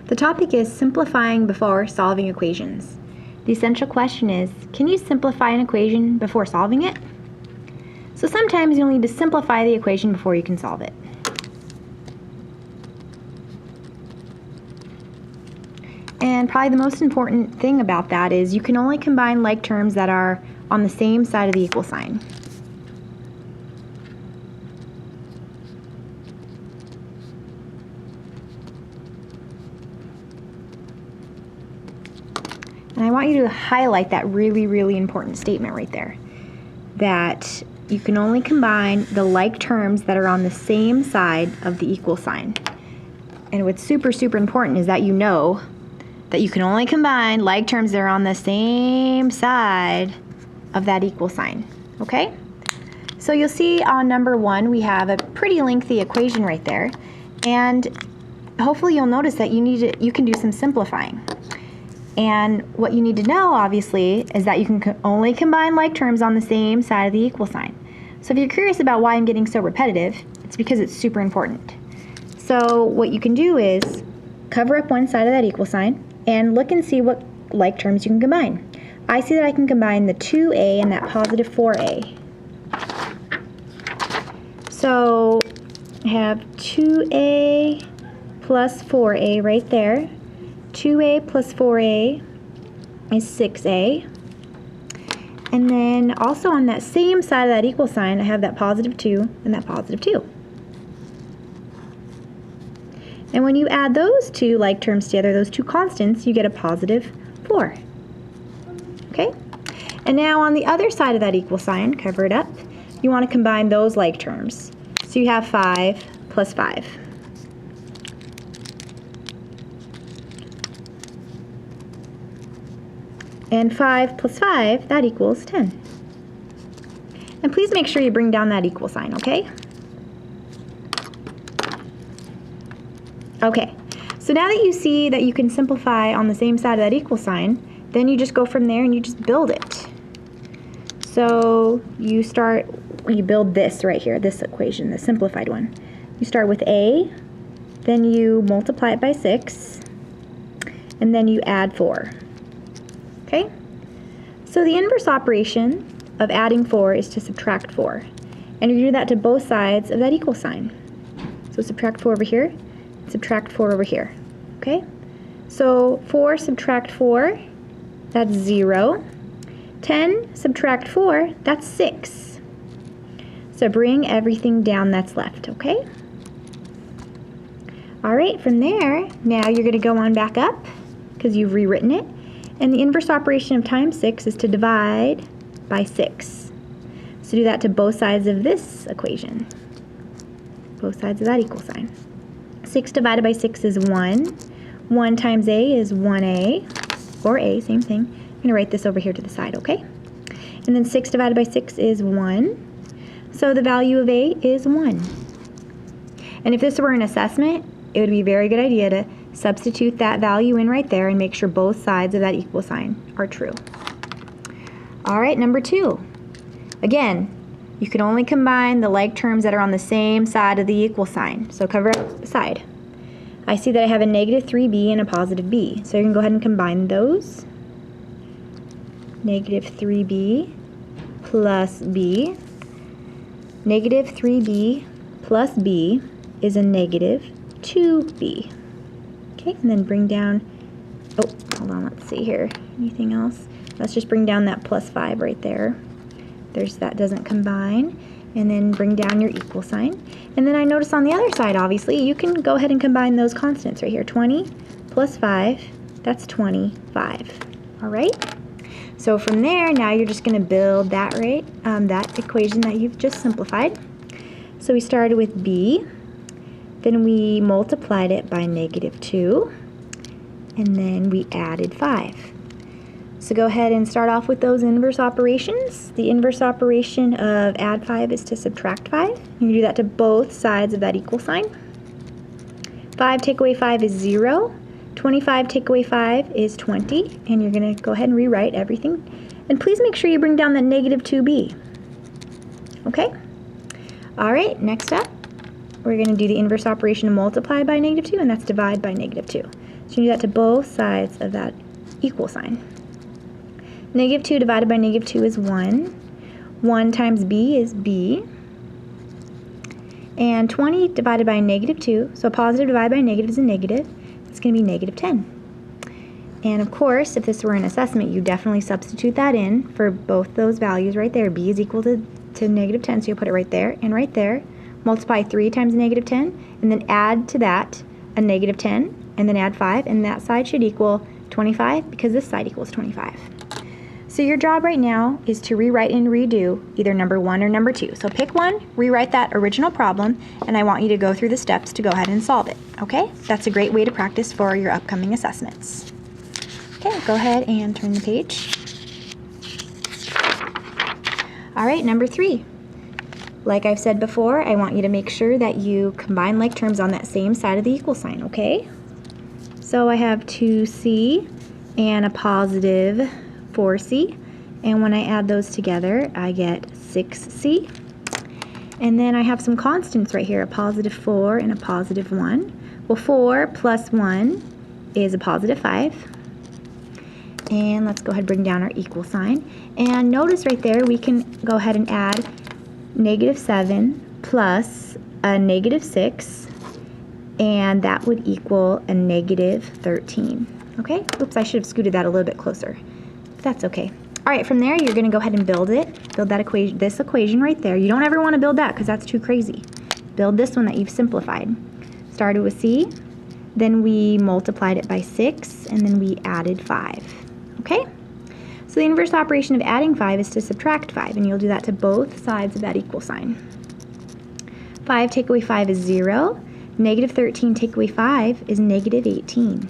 The topic is simplifying before solving equations. The essential question is, can you simplify an equation before solving it? So sometimes you'll need to simplify the equation before you can solve it. And probably the most important thing about that is you can only combine like terms that are on the same side of the equal sign. And I want you to highlight that really, really important statement right there. That you can only combine the like terms that are on the same side of the equal sign. And what's super, super important is that you know that you can only combine like terms that are on the same side of that equal sign. Okay? So you'll see on number 1 we have a pretty lengthy equation right there. And hopefully you'll notice that you can do some simplifying. And what you need to know, obviously, is that you can only combine like terms on the same side of the equal sign. So if you're curious about why I'm getting so repetitive, it's because it's super important. So what you can do is cover up one side of that equal sign and look and see what like terms you can combine. I see that I can combine the 2a and that positive 4a. So I have 2a plus 4a right there. 2a plus 4a is 6a. And then also on that same side of that equal sign, I have that positive 2 and that positive 2. And when you add those two like terms together, those two constants, you get a positive 4. Okay? And now on the other side of that equal sign, cover it up, you want to combine those like terms. So you have 5 plus 5. And 5 plus 5, that equals 10. And please make sure you bring down that equal sign, okay? Okay, so now that you see that you can simplify on the same side of that equal sign, then you just go from there and you just build it. So you build this right here, this equation, the simplified one. You start with a, then you multiply it by 6, and then you add 4. Okay? So the inverse operation of adding 4 is to subtract 4. And you do that to both sides of that equal sign. So subtract 4 over here, subtract 4 over here. Okay? So 4 subtract 4, that's 0. 10 subtract 4, that's 6. So bring everything down that's left, okay? Alright, from there, now you're going to go on back up because you've rewritten it. And the inverse operation of times 6 is to divide by 6. So do that to both sides of this equation. Both sides of that equal sign. 6 divided by 6 is 1. 1 times a is 1a, or a, same thing. I'm going to write this over here to the side, okay? And then 6 divided by 6 is 1. So the value of a is 1. And if this were an assessment, it would be a very good idea to substitute that value in right there and make sure both sides of that equal sign are true. Alright, number 2. Again, you can only combine the like terms that are on the same side of the equal sign. So cover up the side. I see that I have a negative 3b and a positive b. So you can go ahead and combine those. Negative 3b plus b. Negative 3b plus b is a negative 2b. Okay, and then bring down, oh, hold on, let's see here. Anything else? Let's just bring down that plus 5 right there. There's that doesn't combine. And then bring down your equal sign. And then I notice on the other side, obviously, you can go ahead and combine those constants right here. 20 plus 5, that's 25. All right? So from there, now you're just going to build that, right? That equation that you've just simplified. So we started with b. Then we multiplied it by negative 2, and then we added 5. So go ahead and start off with those inverse operations. The inverse operation of add 5 is to subtract 5. You do that to both sides of that equal sign. 5 take away 5 is 0. 25 take away 5 is 20. And you're going to go ahead and rewrite everything. And please make sure you bring down that negative 2b. Okay? All right, next up. we're going to do the inverse operation to multiply by -2, and that's divide by -2. So you do that to both sides of that equal sign. -2 divided by -2 is 1. 1 times b is b. And 20 divided by -2, so a positive divided by a negative is a negative. It's going to be -10. And of course, if this were an assessment, you definitely substitute that in for both those values right there. B is equal to -10, so you'll put it right there and right there. Multiply 3 times -10, and then add to that a -10, and then add 5, and that side should equal 25 because this side equals 25. So your job right now is to rewrite and redo either number 1 or number 2. So pick one, rewrite that original problem, and I want you to go through the steps to go ahead and solve it, okay? That's a great way to practice for your upcoming assessments. Okay, go ahead and turn the page. All right, number 3. Like I've said before, I want you to make sure that you combine like terms on that same side of the equal sign, okay? So I have 2c and a positive 4c, and when I add those together, I get 6c. And then I have some constants right here, a positive 4 and a positive 1. Well, 4 plus 1 is a positive 5. And let's go ahead and bring down our equal sign. And notice right there, we can go ahead and add -7 plus a -6, and that would equal a -13. Okay? Oops, I should have scooted that a little bit closer. That's okay. All right, from there, you're going to go ahead and build it. Build that equation, this equation right there. You don't ever want to build that because that's too crazy. Build this one that you've simplified. Started with c, then we multiplied it by 6, and then we added 5. Okay? So the inverse operation of adding 5 is to subtract 5, and you'll do that to both sides of that equal sign. 5 take away 5 is 0. -13 take away 5 is -18.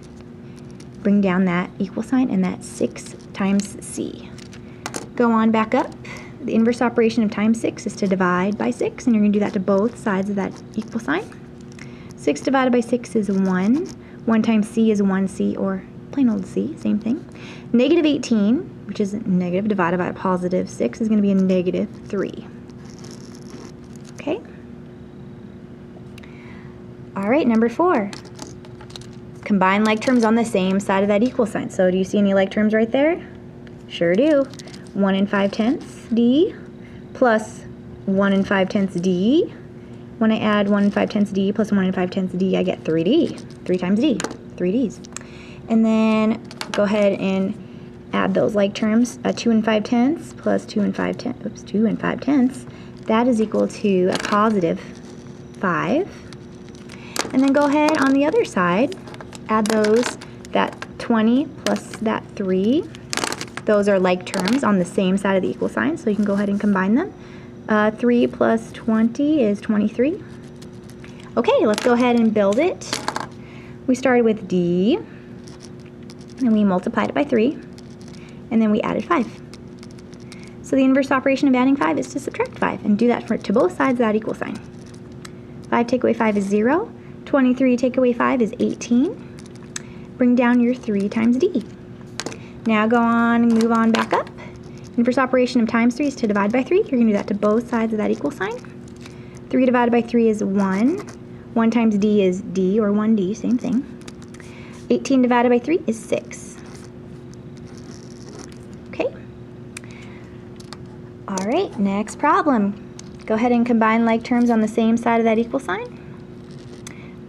Bring down that equal sign, and that's 6 times c. Go on back up. The inverse operation of times 6 is to divide by 6, and you're going to do that to both sides of that equal sign. 6 divided by 6 is 1. 1 times c is 1c, or plain old c, same thing. -18, which is negative, divided by a positive 6, is going to be a -3. Okay? All right, number 4. Combine like terms on the same side of that equal sign. So do you see any like terms right there? Sure do. 1 5/10 d plus 1 5/10 d. When I add 1 5/10 d plus 1 5/10 d, I get 3d. 3 times d. 3 d's. And then go ahead and add those like terms. 2 5/10 plus 2 5/10. Oops, 2 5/10. That is equal to a positive 5. And then go ahead on the other side. Add those, that 20 plus that 3. Those are like terms on the same side of the equal sign, so you can go ahead and combine them. 3 plus 20 is 23. Okay, let's go ahead and build it. We started with d, and we multiplied it by 3, and then we added 5. So the inverse operation of adding 5 is to subtract 5, and do that to both sides of that equal sign. 5 take away 5 is 0. 23 take away 5 is 18. Bring down your 3 times d. Now go on and move on back up. Inverse operation of times 3 is to divide by 3. You're going to do that to both sides of that equal sign. 3 divided by 3 is 1. 1 times d is d, or 1d, same thing. 18 divided by 3 is 6. Okay. All right, next problem. Go ahead and combine like terms on the same side of that equal sign.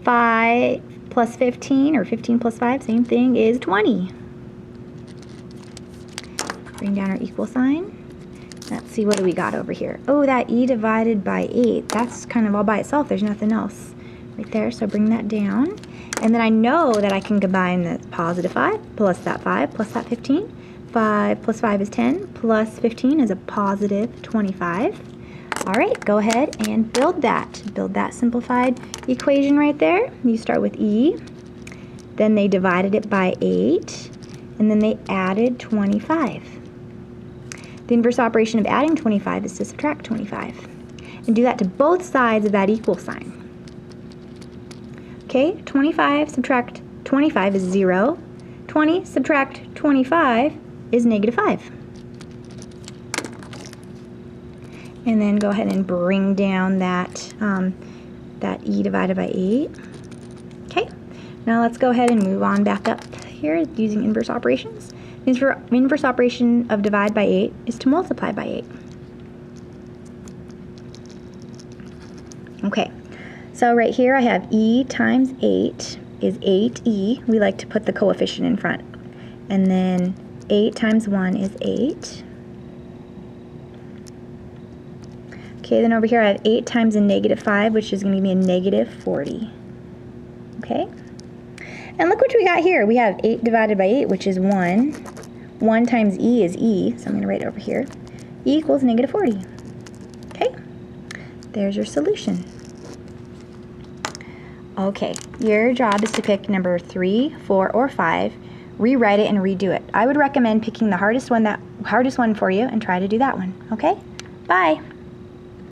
5 plus 15, or 15 plus 5, same thing, is 20. Bring down our equal sign. Let's see, what do we got over here? Oh, that e divided by 8. That's kind of all by itself. There's nothing else right there, so bring that down. And then I know that I can combine the positive 5 plus that 5 plus that 15. 5 plus 5 is 10, plus 15 is a positive 25. All right, go ahead and build that. Build that simplified equation right there. You start with e, then they divided it by 8, and then they added 25. The inverse operation of adding 25 is to subtract 25. And do that to both sides of that equal sign. Okay, 25 subtract 25 is 0. 20 subtract 25 is -5. And then go ahead and bring down that that e divided by 8. Okay, now let's go ahead and move on back up here using inverse operations. The inverse operation of divide by 8 is to multiply by 8. Okay, so right here I have e times 8 is 8e. We like to put the coefficient in front. And then 8 times 1 is 8. Okay, then over here I have 8 times a negative 5, which is going to give me a negative 40. Okay, and look what we got here. We have 8 divided by 8, which is 1. 1 times e is e, so I'm going to write it over here. E equals negative 40. Okay, there's your solution. Okay, your job is to pick number 3, 4, or 5, rewrite it, and redo it. I would recommend picking the hardest one for you and try to do that one. Okay, bye.